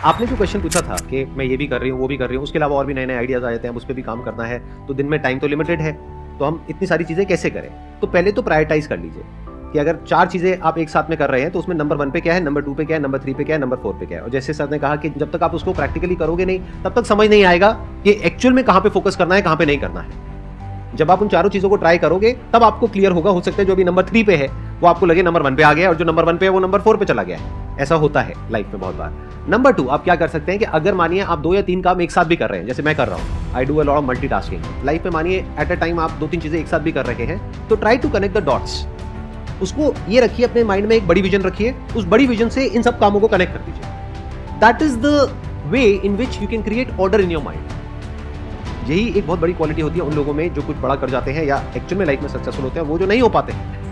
आपने जो क्वेश्चन पूछा था कि मैं ये भी कर रही हूँ, वो भी कर रही हूँ, उसके अलावा और भी नए-नए आइडियाज़ आ जाते हैं, उस पे भी काम करना है, तो दिन में टाइम तो लिमिटेड है, तो हम इतनी सारी चीज़ें कैसे करें? तो पहले तो प्रायोरिटाइज़ कर लीजिए कि अगर 4 चीज़ें आप एक साथ में कर रहे हैं, तो उसमें नंबर 1 पे क्या है, नंबर 2 पे क्या है, नंबर 3 पे क्या है, नंबर 4 पे क्या है। और जैसे सर ने कहा कि जब तक आप उसको प्रैक्टिकली करोगे नहीं, तब तक समझ नहीं आएगा कि एक्चुअल में कहाँ पे फोकस करना है, कहाँ पे नहीं करना है। जब आप उन चारों चीज़ों को ट्राई करोगे, तब आपको क्लियर होगा। हो सकता है जो अभी नंबर 3 पे है, वो आपको लगे नंबर 1 पे आ गया, और जो नंबर 1 पे है, वो नंबर 4 पे चला गया है। ऐसा होता है लाइफ में बहुत बार। नंबर 2, आप क्या कर सकते हैं कि अगर मानिए आप 2 या 3 काम एक साथ भी कर रहे हैं, जैसे मैं कर रहा हूँ, I do a lot of multitasking. Life में मानिए एट अ टाइम आप 2-3 चीज़ें एक साथ भी कर रहे हैं, तो try to connect the dots. उसको ये रखिए अपने माइंड में, एक बड़ी विजन रखिए, उस बड़ी विजन से इन सब कामों को कनेक्ट कर दीजिए। That is the way in which you can create order in your mind. यही एक बहुत बड़ी क्वालिटी होती है उन लोगों में जो कुछ बड़ा कर जाते हैं या एक्चुअल में लाइफ में सक्सेसफुल होते हैं। वो जो नहीं हो पाते हैं,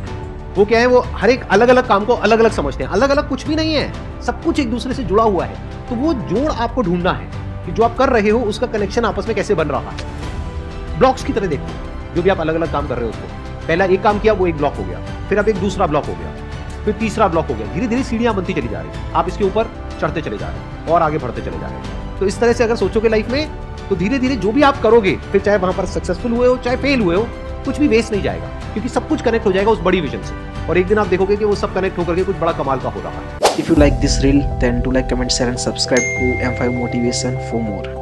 वो क्या है, वो हर एक अलग अलग काम को अलग अलग समझते हैं। अलग अलग कुछ भी नहीं है, सब कुछ एक दूसरे से जुड़ा हुआ है। तो वो जोड़ आपको ढूंढना है कि जो आप कर रहे हो उसका कनेक्शन आपस में कैसे बन रहा है। ब्लॉक्स की तरह देखो, जो भी आप अलग अलग काम कर रहे हो उसको, पहला एक काम किया वो एक ब्लॉक हो गया, फिर अब एक दूसरा ब्लॉक हो गया, फिर तीसरा ब्लॉक हो गया। धीरे धीरे सीढ़ियां बनती चली जा रही है, आप इसके ऊपर चढ़ते चले जा रहे हैं और आगे बढ़ते चले जा रहे हैं। तो इस तरह से अगर सोचोगे लाइफ में, तो धीरे धीरे जो भी आप करोगे, फिर चाहे वहां पर सक्सेसफुल हुए हो चाहे फेल हुए हो, कुछ भी वेस्ट नहीं जाएगा, क्योंकि सब कुछ कनेक्ट हो जाएगा उस बड़ी विजन से। और एक दिन आप देखोगे कि वो सब कनेक्ट होकर के कुछ बड़ा कमाल का हो रहा है। If you like this reel, then do like, comment, share and subscribe to M5 Motivation for more.